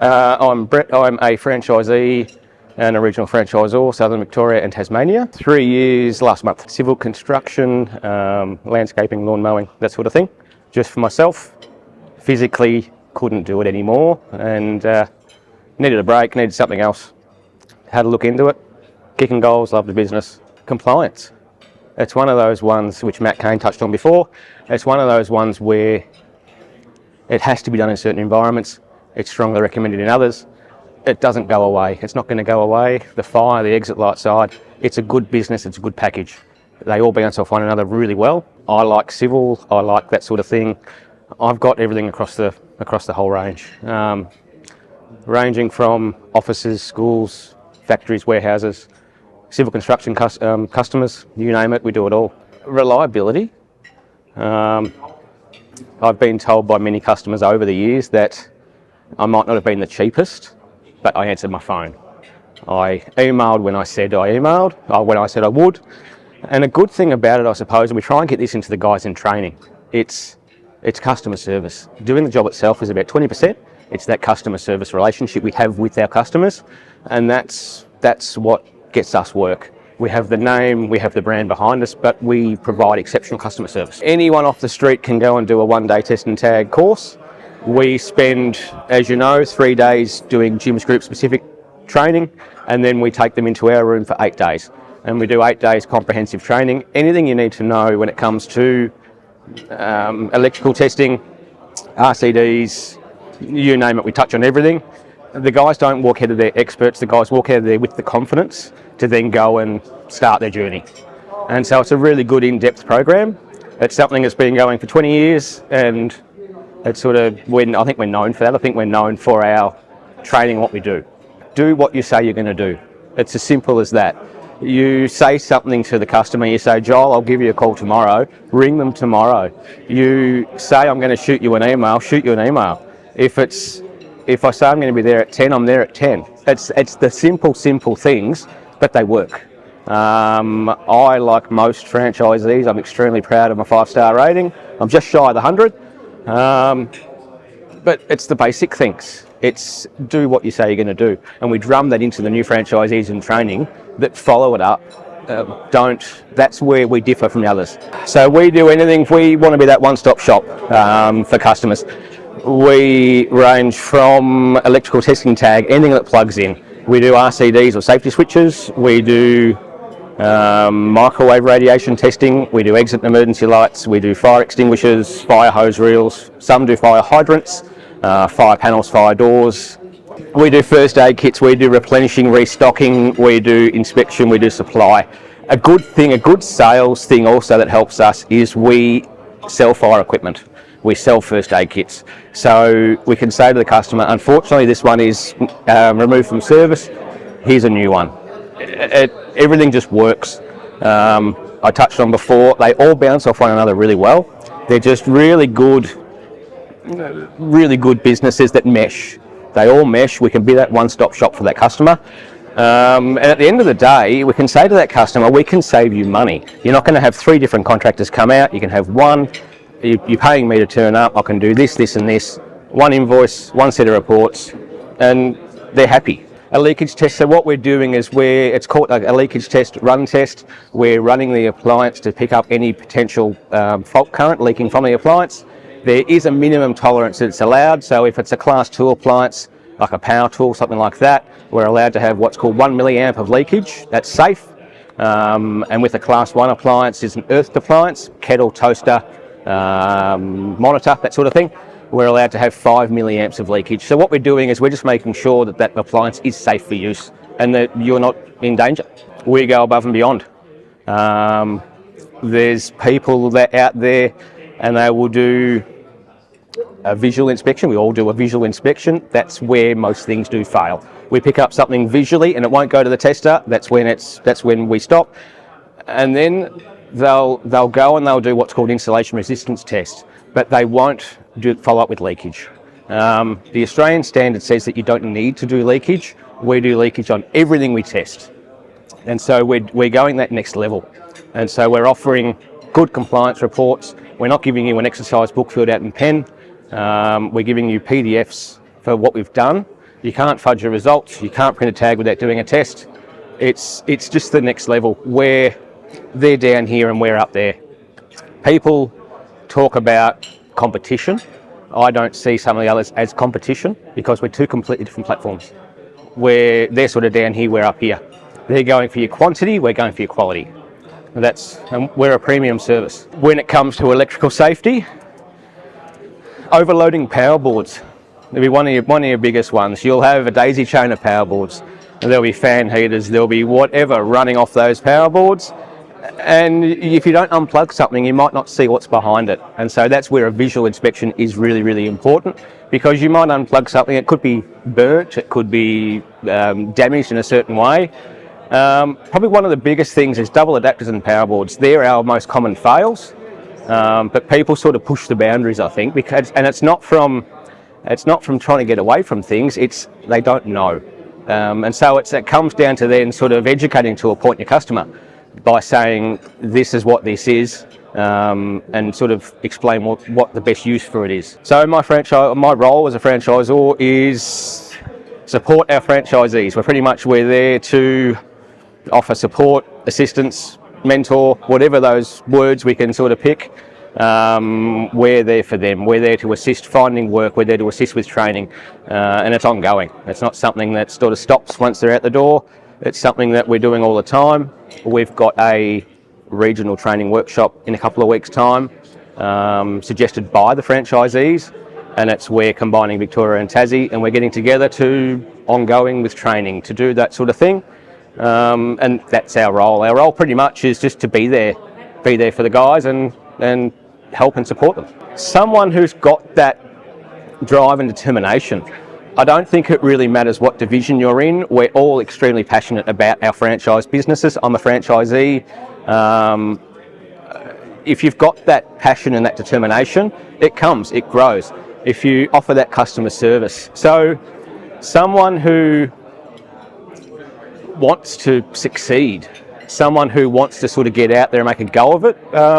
I'm Brett. I'm a franchisee and a regional franchisor, Southern Victoria and Tasmania. 3 years last month. Civil construction, landscaping, lawn mowing, that sort of thing. Just for myself. Physically couldn't do it anymore and needed a break, needed something else. Had a look into it. Kicking goals, loved the business. Compliance. It's one of those ones which Matt Kane touched on before. It's one of those ones where it has to be done in certain environments. It's strongly recommended in others. It doesn't go away. It's not going to go away. The fire, the exit light side, it's a good business, it's a good package. They all bounce off one another really well. I like civil, I like that sort of thing. I've got everything across the whole range. Ranging from offices, schools, factories, warehouses, civil construction customers, you name it, we do it all. Reliability. I've been told by many customers over the years that I might not have been the cheapest, but I answered my phone. I emailed when I said I emailed, when I said I would. And a good thing about it, I suppose, and we try and get this into the guys in training, it's customer service. Doing the job itself is about 20%. It's that customer service relationship we have with our customers, and that's what gets us work. We have the name, we have the brand behind us, but we provide exceptional customer service. Anyone off the street can go and do a one-day test and tag course. We spend, as you know, 3 days doing Jim's Group specific training, and then we take them into our room for 8 days. And we do 8 days comprehensive training. Anything you need to know when it comes to electrical testing, RCDs, you name it, we touch on everything. The guys don't walk out of there experts, the guys walk out of there with the confidence to then go and start their journey. And so it's a really good in-depth program. It's something that's been going for 20 years and it's sort of, I think we're known for that. I think we're known for our training, what we do. Do what you say you're going to do. It's as simple as that. You say something to the customer, you say, Joel, I'll give you a call tomorrow, ring them tomorrow. You say, I'm going to shoot you an email, shoot you an email. If I say I'm going to be there at 10, I'm there at 10. It's the simple things, but they work. I, like most franchisees, I'm extremely proud of my 5-star rating. I'm just shy of the 100. But it's the basic things. It's do what you say you're going to do. And we drum that into the new franchisees in training that follow it up. That's where we differ from the others. So we do anything, we want to be that one-stop shop for customers. We range from electrical testing tag, anything that plugs in. We do RCDs or safety switches. We do microwave radiation testing. We do exit and emergency lights. We do fire extinguishers, fire hose reels. Some do fire hydrants, fire panels, fire doors. We do first aid kits. We do replenishing, restocking. We do inspection. We do supply. A good sales thing also that helps us is we sell fire equipment. We sell first aid kits. So we can say to the customer, unfortunately this one is removed from service, here's a new one. Everything just works. I touched on before, they all bounce off one another really well. They're just really good businesses that mesh. They all mesh, we can be that one-stop shop for that customer. And at the end of the day, we can say to that customer, we can save you money. You're not going to have 3 different contractors come out, you can have one. You're paying me to turn up, I can do this, this and this. One invoice, one set of reports, and they're happy. A leakage test, so what we're doing is it's called a leakage test, run test. We're running the appliance to pick up any potential fault current leaking from the appliance. There is a minimum tolerance that's allowed, so if it's a class 2 appliance, like a power tool, something like that, we're allowed to have what's called 1 milliamp of leakage. That's safe. And with a class 1 appliance, is an earthed appliance, kettle, toaster, monitor, that sort of thing, we're allowed to have 5 milliamps of leakage. So what we're doing is we're just making sure that that appliance is safe for use and that you're not in danger. We go above and beyond. There's people that out there and they will do a visual inspection. We all do a visual inspection. That's where most things do fail. We pick up something visually and it won't go to the tester. That's when we stop. And then they'll go and they'll do what's called installation resistance test, but they won't follow up with leakage. The Australian standard says that you don't need to do leakage. We do leakage on everything we test. And so we're going that next level. And so we're offering good compliance reports. We're not giving you an exercise book filled out in pen. We're giving you PDFs for what we've done. You can't fudge your results. You can't print a tag without doing a test. It's just the next level where they're down here and we're up there. People talk about competition. I don't see some of the others as competition because we're two completely different platforms. Where they're sort of down here, we're up here. They're going for your quantity, we're going for your quality. And we're a premium service. When it comes to electrical safety, overloading power boards. There'll be one of your biggest ones. You'll have a daisy chain of power boards. There'll be fan heaters, there'll be whatever running off those power boards. And if you don't unplug something, you might not see what's behind it. And so that's where a visual inspection is really, really important, because you might unplug something, it could be burnt, it could be damaged in a certain way. Probably one of the biggest things is double adapters and power boards. They're our most common fails, but people sort of push the boundaries, I think, because, and it's not from trying to get away from things, it's they don't know. And so it comes down to then sort of educating to a point your customer by saying this is what this is, and sort of explain what the best use for it is. So my role as a franchisor is support our franchisees. We're there to offer support, assistance, mentor, whatever those words we can sort of pick. We're there for them. We're there to assist finding work. We're there to assist with training, and it's ongoing. It's not something that sort of stops once they're out the door. It's something that we're doing all the time. We've got a regional training workshop in a couple of weeks' time, suggested by the franchisees, and we're combining Victoria and Tassie, and we're getting together to ongoing with training to do that sort of thing. And that's our role. Our role pretty much is just to be there for the guys and help and support them. Someone who's got that drive and determination. I don't think it really matters what division you're in. We're all extremely passionate about our franchise businesses. I'm a franchisee. If you've got that passion and that determination, it grows. If you offer that customer service. So someone who wants to succeed, someone who wants to sort of get out there and make a go of it,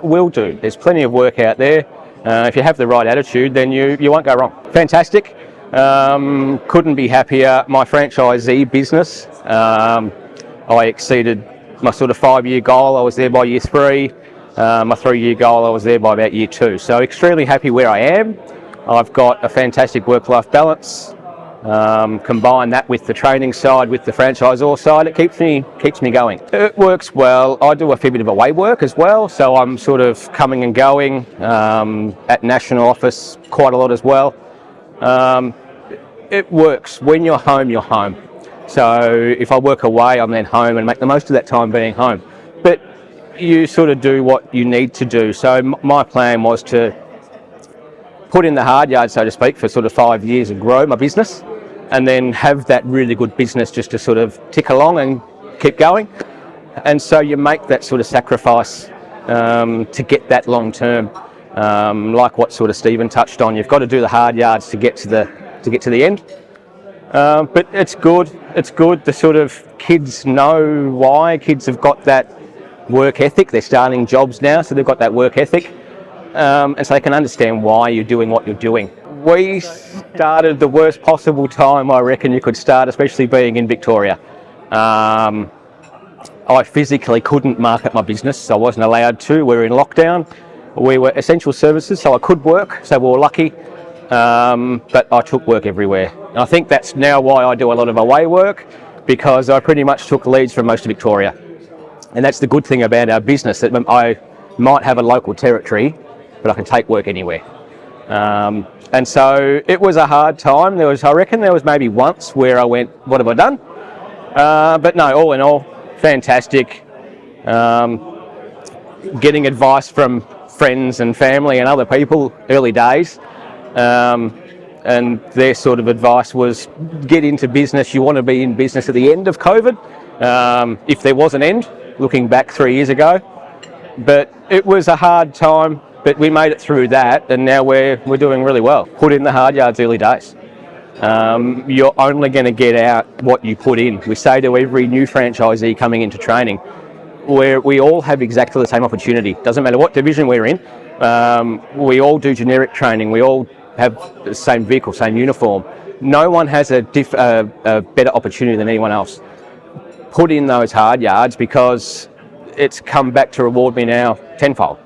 will do. There's plenty of work out there. If you have the right attitude, then you won't go wrong. Fantastic. Couldn't be happier. My franchisee business, I exceeded my sort of 5-year goal. I was there by year 3. My 3-year goal, I was there by about year 2. So extremely happy where I am. I've got a fantastic work-life balance. Combine that with the training side, with the franchisor side, it keeps me going. It works well. I do a fair bit of away work as well, so I'm sort of coming and going at national office quite a lot as well. It works. When you're home, you're home. So if I work away, I'm then home and make the most of that time being home. But you sort of do what you need to do. So my plan was to put in the hard yard, so to speak, for sort of 5 years and grow my business, and then have that really good business just to sort of tick along and keep going. And so you make that sort of sacrifice to get that long term. Like what sort of Stephen touched on, you've got to do the hard yards to get to the end. But it's good. It's good. The sort of kids know why. Kids have got that work ethic. They're starting jobs now, so they've got that work ethic, and so they can understand why you're doing what you're doing. We started the worst possible time I reckon you could start, especially being in Victoria. I physically couldn't market my business, so I wasn't allowed to. We were in lockdown. We were essential services, so I could work, so we were lucky, but I took work everywhere. And I think that's now why I do a lot of away work, because I pretty much took leads from most of Victoria. And that's the good thing about our business, that I might have a local territory, but I can take work anywhere. And so it was a hard time. I reckon there was maybe once where I went, what have I done? But no, all in all, fantastic. Getting advice from friends and family and other people early days, and their sort of advice was get into business. You want to be in business at the end of COVID, if there was an end, looking back 3 years ago. But it was a hard time, but we made it through that, and now we're doing really well. Put in the hard yards early days. You're only going to get out what you put in. We say to every new franchisee coming into training, where we all have exactly the same opportunity. Doesn't matter what division we're in. We all do generic training. We all have the same vehicle, same uniform. no one has a better opportunity than anyone else. Put in those hard yards because it's come back to reward me now tenfold.